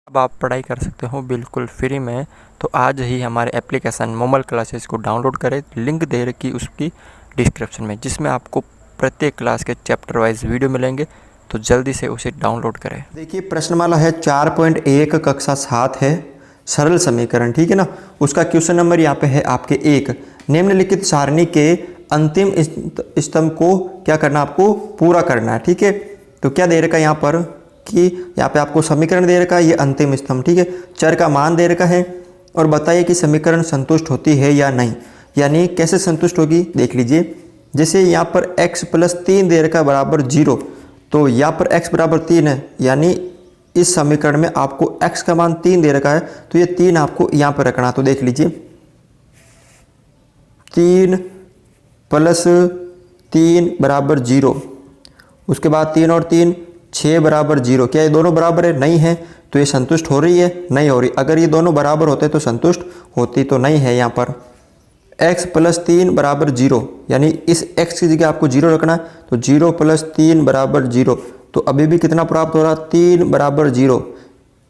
अब आप पढ़ाई कर सकते हो बिल्कुल फ्री में। तो आज ही हमारे एप्लीकेशन मोमल क्लासेस को डाउनलोड करें। लिंक दे रखी उसकी डिस्क्रिप्शन में, जिसमें आपको प्रत्येक क्लास के चैप्टर वाइज वीडियो मिलेंगे। तो जल्दी से उसे डाउनलोड करें। देखिए प्रश्नमाला है 4.1 कक्षा 7 है, सरल समीकरण, ठीक है ना। उसका क्वेश्चन नंबर यहाँ पे है आपके 1। निम्नलिखित सारणी के अंतिम स्तंभ को क्या करना, आपको पूरा करना है, ठीक है। तो क्या दे रखा है यहाँ पर कि यहाँ पे आपको समीकरण दे रखा है, ये अंतिम स्तंभ, ठीक है। चर का मान दे रखा है और बताइए कि समीकरण संतुष्ट होती है या नहीं, यानी कैसे संतुष्ट होगी देख लीजिए। जैसे यहाँ पर x + 3 दे रखा है बराबर 0, तो यहाँ पर x बराबर 3 है, यानी इस समीकरण में आपको x का मान 3 दे रखा है, तो ये 3 आपको यहाँ पर रखना। तो देख लीजिए 3 + 3 बराबर 0, उसके बाद 3 और 3 6 बराबर 0। क्या ये दोनों बराबर है? नहीं है। तो ये संतुष्ट हो रही है? नहीं हो रही। अगर ये दोनों बराबर होते तो संतुष्ट होती, तो नहीं है। यहाँ पर x + 3 बराबर 0, यानी इस x की जगह आपको 0 रखना है। तो 0 + 3 बराबर 0, तो अभी भी कितना प्राप्त हो रहा? 3 बराबर 0।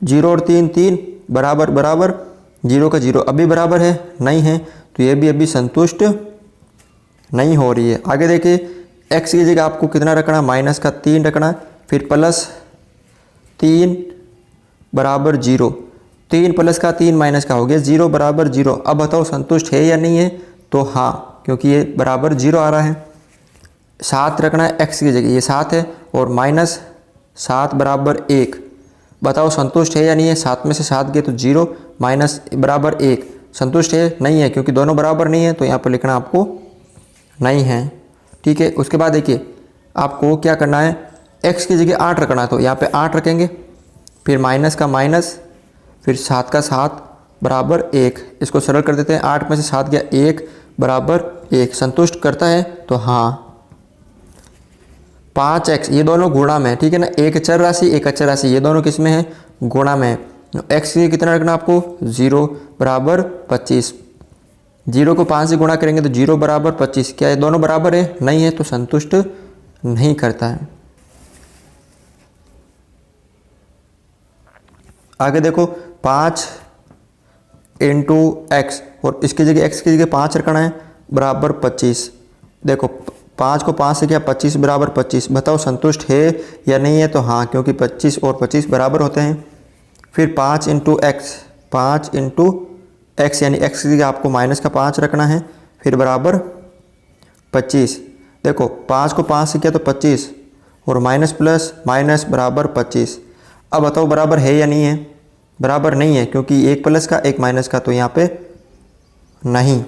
0 और 3 3 बराबर बराबर, 0 का 0 अभी बराबर है? नहीं है। तो ये भी अभी संतुष्ट नहीं हो रही है। आगे देखिए, x की जगह आपको कितना रखना? -3 रखना है। फिर +3 बराबर 0, 3 + का 3 माइनस का हो गया, 0 बराबर 0। अब बताओ संतुष्ट है या नहीं है? तो हाँ, क्योंकि ये बराबर 0 आ रहा है। 7 रखना है x की जगह, ये 7 है, और -7 बराबर 1। बताओ संतुष्ट है या नहीं है? 7 में से 7 गए तो 0, माइनस बराबर 1। संतुष्ट है? नहीं है, क्योंकि दोनों बराबर नहीं है, तो यहाँ पर लिखना आपको नहीं है, ठीक है। उसके बाद देखिए, आपको क्या करना है, x की जगह 8 रखना है, तो यहाँ पे 8 रखेंगे। फिर माइनस का माइनस, फिर 7 का 7 बराबर 1। इसको सरल कर देते हैं। 8 में से 7 गया, 1 बराबर 1। संतुष्ट करता है? तो हाँ। 5x, ये दोनों गुणा में है, ठीक है ना। एक चर राशि, एक अचर राशि, ये दोनों किस में है? गुणा में है। x की कितना रखना आपको? 0 बराबर 25। 0 को 5 से गुणा करेंगे तो 0 बराबर 25। क्या ये दोनों बराबर है? नहीं है, तो संतुष्ट नहीं करता है। आगे देखो, 5 × x, और इसकी जगह x की जगह 5 रखना है, बराबर 25। देखो 5 को 5 से क्या? 25 बराबर 25। बताओ संतुष्ट है या नहीं है? तो हाँ, क्योंकि 25 और 25 बराबर होते हैं। फिर 5 × x, 5 × x, यानी x की जगह आपको -5 रखना है, फिर बराबर 25। देखो 5 को 5 से क्या? तो 25, और माइनस प्लस माइनस बराबर 25। अब बताओ बराबर है या नहीं है? बराबर नहीं है, क्योंकि एक प्लस का एक माइनस का, तो यहाँ पे नहीं।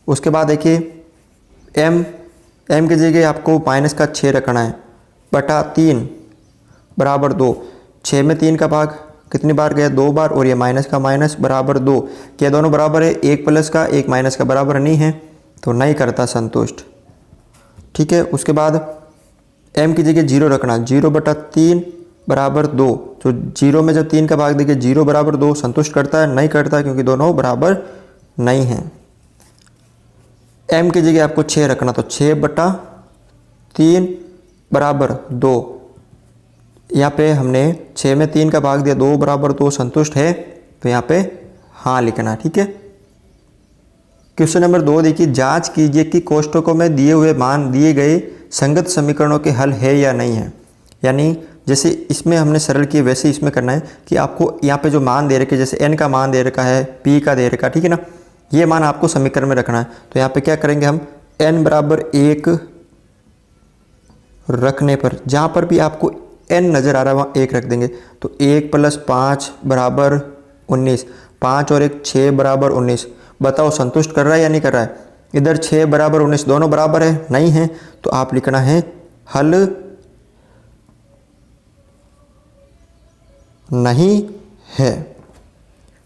उसके बाद देखिए, m की जगह आपको -6 रखना है, बटा 3 बराबर 2। 6 में 3 का भाग कितनी बार गया? 2 बार, और ये माइनस का माइनस बराबर 2। क्या दोनों बराबर है? एक प्लस का एक माइनस का बराबर नहीं है, तो नहीं करता संतुष्ट, ठीक है। उसके बाद m की जगह 0 रखना, 0/3 बराबर 2। तो 0 में जब 3 का भाग देखिए, 0 बराबर 2 संतुष्ट करता है? नहीं करता, क्योंकि दोनों बराबर नहीं हैं। m की जगह आपको 6 रखना, तो 6/3 बराबर 2। यहाँ पे हमने 6 में 3 का भाग दिया, 2 बराबर 2 संतुष्ट है, तो यहाँ पे हाँ लिखना, ठीक है। क्वेश्चन नंबर 2 देखिए, जांच कीजिए कि कोष्ठकों में दिए हुए मान दिए गए संगत समीकरणों के हल है या नहीं है। यानी जैसे इसमें हमने सरल किए, वैसे इसमें करना है कि आपको यहाँ पे जो मान दे रखे, जैसे n का मान दे रखा है, p का दे रखा है, ठीक है ना। ये मान आपको समीकरण में रखना है। तो यहाँ पे क्या करेंगे हम, n बराबर 1 रखने पर, जहाँ पर भी आपको n नज़र आ रहा है वहाँ 1 रख देंगे। तो 1 + 5 बराबर 19, 5 और 1 6 बराबर 19। बताओ संतुष्ट कर रहा है या नहीं कर रहा है? इधर 6 बराबर 19 दोनों बराबर है? नहीं है, तो आप लिखना है हल नहीं है,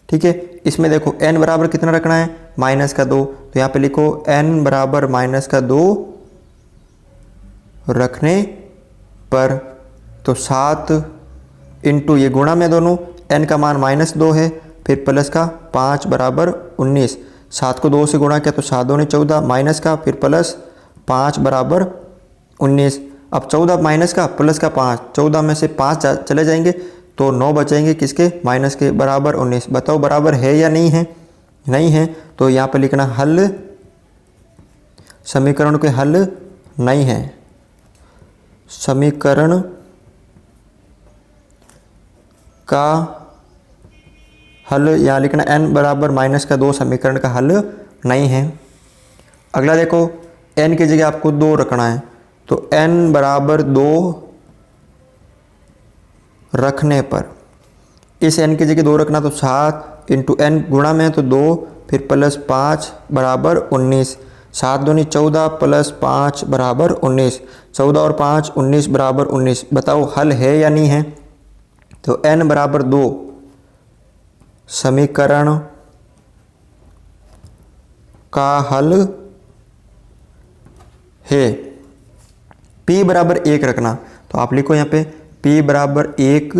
ठीक है। इसमें देखो n बराबर कितना रखना है? -2। तो यहाँ पे लिखो n बराबर -2 रखने पर, तो 7 × ये गुणा में दोनों, n का मान -2 है, फिर प्लस का 5 बराबर 19। 7 को 2 से गुणा किया, तो 7 दूनी 14, माइनस का फिर प्लस 5 बराबर 19। अब 14 माइनस का प्लस का 5, 14 में से 5 चले जाएंगे, तो 9 बचेंगे किसके, माइनस के, बराबर 19। बताओ बराबर है या नहीं है, नहीं है, तो यहाँ पर लिखना हल, समीकरण के हल नहीं है, समीकरण का हल, यहाँ लिखना n बराबर माइनस का 2 समीकरण का हल नहीं है। अगला देखो, n की जगह आपको 2 रखना है, तो n बराबर 2 रखने पर, इस n की जगह 2 रखना तो 7 इंटू n गुणा में तो 2, फिर प्लस 5 बराबर 19, 7 दूनी 14 प्लस 5 बराबर 19, 14 और 5 19 बराबर 19। बताओ हल है या नहीं है, तो n बराबर 2 समीकरण का हल है। p बराबर 1 रखना, तो आप लिखो यहाँ पे p बराबर 1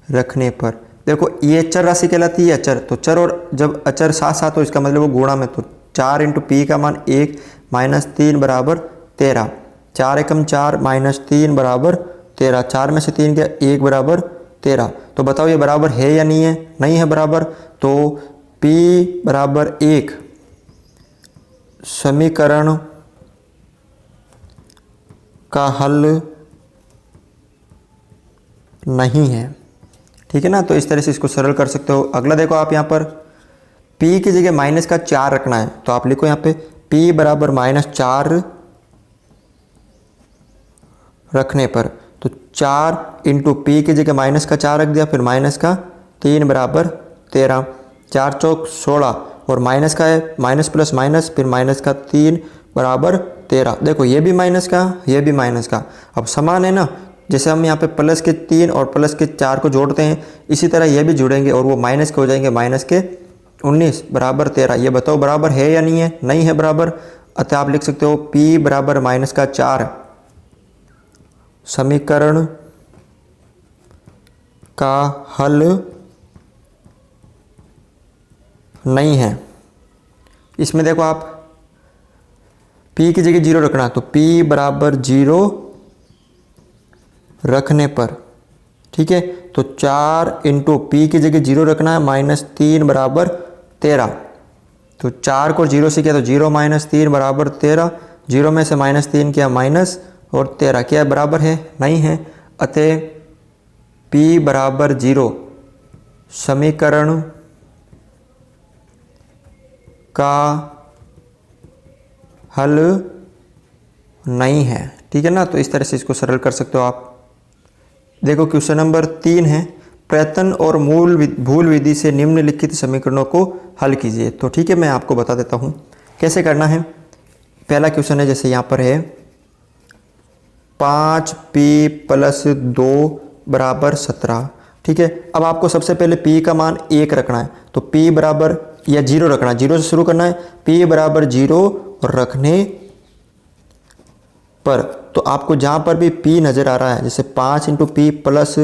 रखने पर, देखो ये चर राशि कहलाती है अचर, तो चर और जब अचर साथ साथ हो इसका मतलब वो गुणा में, तो 4 इंटू पी का मान 1 माइनस 3 बराबर 13, 4 एकम 4 माइनस 3 बराबर 13, 4 में से 3 गया 1 बराबर 13। तो बताओ ये बराबर है या नहीं है, नहीं है बराबर, तो p बराबर 1 समीकरण का हल नहीं है। ठीक है ना, तो इस तरह से इसको सरल कर सकते हो। अगला देखो आप यहाँ पर p की जगह माइनस का 4 रखना है, तो आप लिखो यहाँ पे p बराबर माइनस 4 रखने पर, तो 4 इंटू पी की जगह माइनस का 4 रख दिया, फिर माइनस का 3 बराबर 13, 4 चौक 16 और माइनस का है, माइनस प्लस माइनस, फिर माइनस का 3 बराबर 13। देखो ये भी माइनस का, ये भी माइनस का, अब समान है ना, जैसे हम यहाँ पे प्लस के 3 और प्लस के 4 को जोड़ते हैं, इसी तरह ये भी जुड़ेंगे और वो माइनस के हो जाएंगे, माइनस के 19 बराबर 13। ये बताओ बराबर है या नहीं है, नहीं है बराबर, अतः आप लिख सकते हो p बराबर माइनस का 4 समीकरण का हल नहीं है। इसमें देखो आप p की जगह 0 रखना, तो p बराबर 0 रखने पर, ठीक है, तो 4 इंटू पी की जगह 0 रखना है, माइनस 3 बराबर 13, तो 4 को 0 से किया तो 0 माइनस 3 बराबर 13, 0 में से माइनस 3 किया माइनस और 13, क्या बराबर है, नहीं है, अतः p बराबर 0 समीकरण का हल नहीं है। ठीक है ना, तो इस तरह से इसको सरल कर सकते हो आप। देखो क्वेश्चन नंबर 3 है, प्रयत्न और भूल विधि से निम्नलिखित समीकरणों को हल कीजिए। तो ठीक है, मैं आपको बता देता हूँ कैसे करना है। पहला क्वेश्चन है, जैसे यहाँ पर है 5p प्लस 2 बराबर 17। ठीक है, अब आपको सबसे पहले p का मान 1 रखना है, तो p बराबर या 0 रखना है, 0 से शुरू करना है, p बराबर 0 रखने पर, तो आपको जहाँ पर भी p नज़र आ रहा है, जैसे 5 इंटू पी प्लस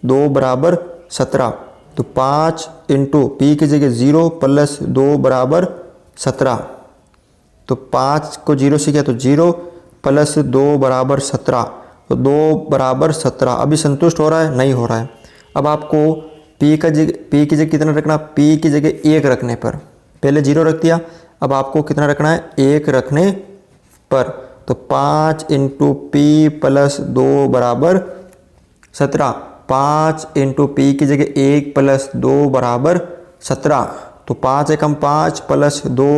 2 बराबर 17, तो 5 इंटू पी की जगह 0 प्लस 2 बराबर 17, तो 5 को 0 से किया तो 0 प्लस 2 बराबर 17, तो 2 बराबर 17। अभी संतुष्ट हो रहा है, नहीं हो रहा है। अब आपको p की जगह कितना रखना, p की जगह 1 रखने पर, पहले 0 रख दिया, अब आपको कितना रखना है, 1 रखने पर, तो 5 इंटू पी प्लस 2 बराबर 17, 5 इंटू पी की जगह 1 प्लस 2 बराबर 17, तो 5 एकम 5 प्लस 2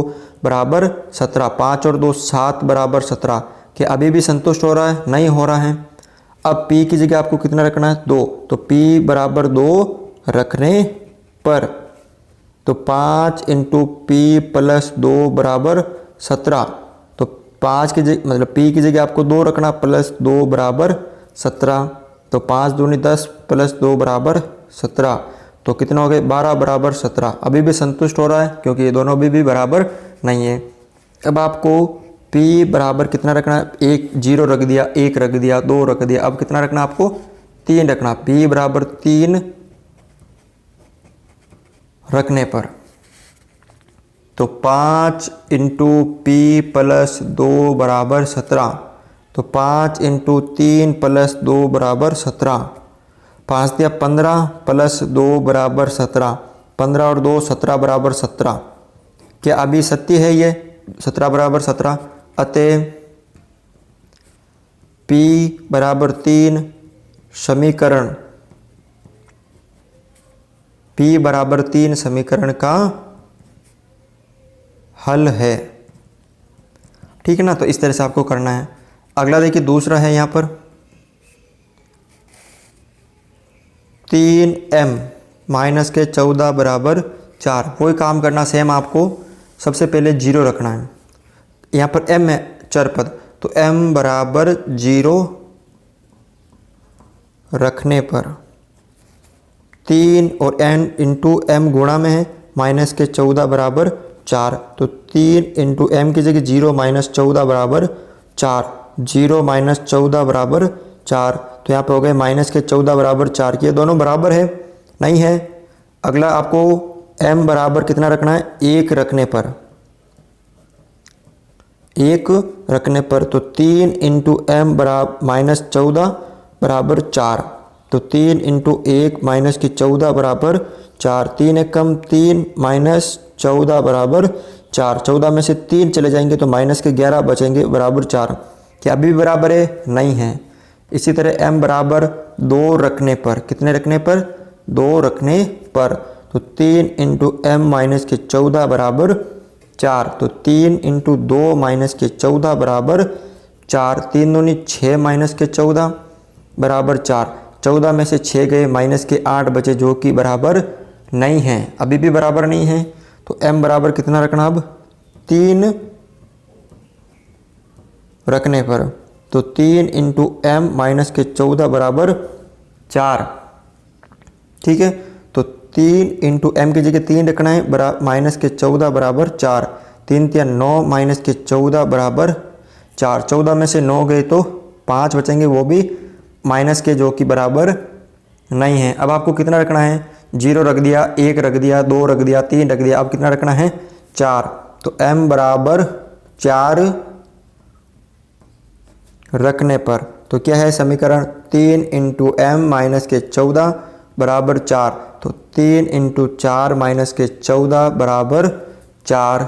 बराबर 17, 5 और 2 7 बराबर 17। क्या अभी भी संतुष्ट हो रहा है, नहीं हो रहा है। अब p की जगह आपको कितना रखना है, 2, तो p बराबर 2 रखने पर, तो 5 इंटू पी प्लस 2 बराबर 17, तो 5 की जगह मतलब p की जगह आपको 2 रखना प्लस 2 बराबर 17, तो 5 दूनी 10 प्लस 2 बराबर 17, तो कितना हो गए 12 बराबर 17। अभी भी संतुष्ट हो रहा है क्योंकि ये दोनों भी बराबर नहीं है। अब आपको p बराबर कितना रखना है, 1 0 रख दिया, 1 रख दिया, 2 रख दिया, अब कितना रखना आपको 3 रखना, p बराबर 3 रखने पर, तो 5 इंटू पी प्लस 2 बराबर 17, तो 5 इंटू 3 प्लस 2 बराबर 17, 5 दिया 15 प्लस 2 बराबर 17, 15 और 2 17 बराबर 17। क्या अभी सत्य है ये 17 बराबर 17? अतः P बराबर 3 समीकरण P बराबर 3 समीकरण का हल है। ठीक है ना, तो इस तरह से आपको करना है। अगला देखिए दूसरा है यहाँ पर 3m माइनस के 14 बराबर 4। वही काम करना सेम, आपको सबसे पहले 0 रखना है। यहाँ पर m है चर पद, तो m बराबर 0 रखने पर 3 और n इंटू m गुणा में है, माइनस के 14 बराबर 4, तो 3 इंटू m की जगह 0 माइनस 14 बराबर 4, 0 माइनस 14 बराबर 4, तो यहाँ पे हो गए माइनस के 14 बराबर 4। ये दोनों बराबर है नहीं है। अगला आपको m बराबर कितना रखना है, 1 रखने पर, 1 रखने पर, तो 3 इंटू m बराबर माइनस 14 बराबर 4, तो 3 इंटू 1 माइनस की 14 बराबर 4, 3 एक कम 3 माइनस 14 बराबर 4, 14 में से 3 चले जाएंगे तो माइनस के 11 बचेंगे बराबर 4। क्या अभी भी बराबर है? नहीं है। इसी तरह m बराबर 2 रखने पर, कितने रखने पर, 2 रखने पर, तो 3 इंटू m माइनस के 14 बराबर 4, तो 3 इंटू 2 माइनस के 14 बराबर 4, 3 दूनी 6 माइनस के 14 बराबर 4, 14 में से 6 गए, माइनस के 8 बचे जो कि बराबर नहीं है। अभी भी बराबर नहीं है, तो m बराबर कितना रखना, अब 3 रखने पर, तो 3 इंटू m माइनस के 14 बराबर 4। ठीक है, तो 3 इंटू m की जगह 3 रखना है, माइनस के 14 बराबर 4, 3 या 9 माइनस के 14 बराबर 4, 14 में से 9 गए तो 5 बचेंगे, वो भी माइनस के जो कि बराबर नहीं है। अब आपको कितना रखना है, 0 रख दिया, 1 रख दिया, 2 रख दिया, 3 रख दिया, अब कितना रखना है, 4, तो m बराबर 4 रखने पर, तो क्या है समीकरण, 3 इंटू m माइनस के 14 बराबर 4, तो 3 इंटू 4 माइनस के 14 बराबर 4,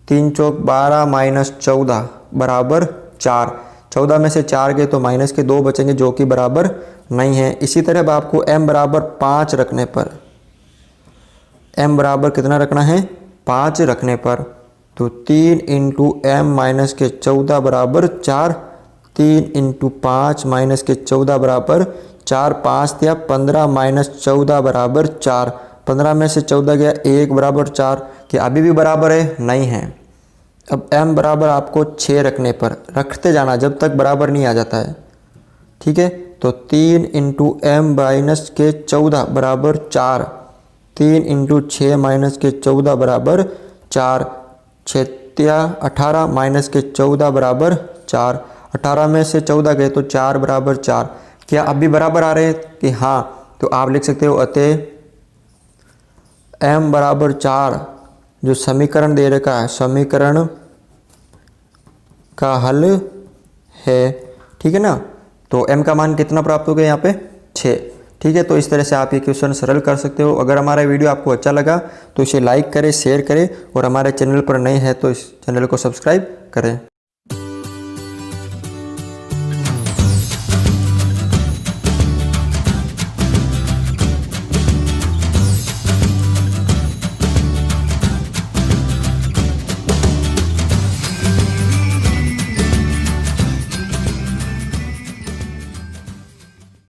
3 चौक 12 माइनस 14 बराबर 4, 14 में से 4 गए तो माइनस के 2 बचेंगे जो कि बराबर नहीं है। इसी तरह अब आपको m बराबर 5 रखने पर, m बराबर कितना रखना है, 5 रखने पर, तो 3 इंटू m माइनस के 14 बराबर 4, 3 इंटू 5 माइनस के 14 बराबर 4, 5 या 15 माइनस 14 बराबर 4, 15 में से 14 गया, 1 बराबर 4। क्या अभी भी बराबर है? नहीं है। अब m बराबर आपको 6 रखने पर, रखते जाना जब तक बराबर नहीं आ जाता है। ठीक है, तो 3 इंटू m माइनस के 14 बराबर 4, 3 इंटू 6 माइनस के 14 बराबर 4, 6 या 18 माइनस के 14 बराबर 4, 18 में से 14 गए तो 4 बराबर 4। क्या अभी बराबर आ रहे हैं कि हाँ, तो आप लिख सकते हो अतः m बराबर 4 जो समीकरण दे रखा है, समीकरण का हल है। ठीक है ना, तो m का मान कितना प्राप्त हो गया यहाँ पे, 6। ठीक है, तो इस तरह से आप ये क्वेश्चन सरल कर सकते हो। अगर हमारा वीडियो आपको अच्छा लगा तो इसे लाइक करें, शेयर करें, और हमारे चैनल पर नए हैं तो इस चैनल को सब्सक्राइब करें।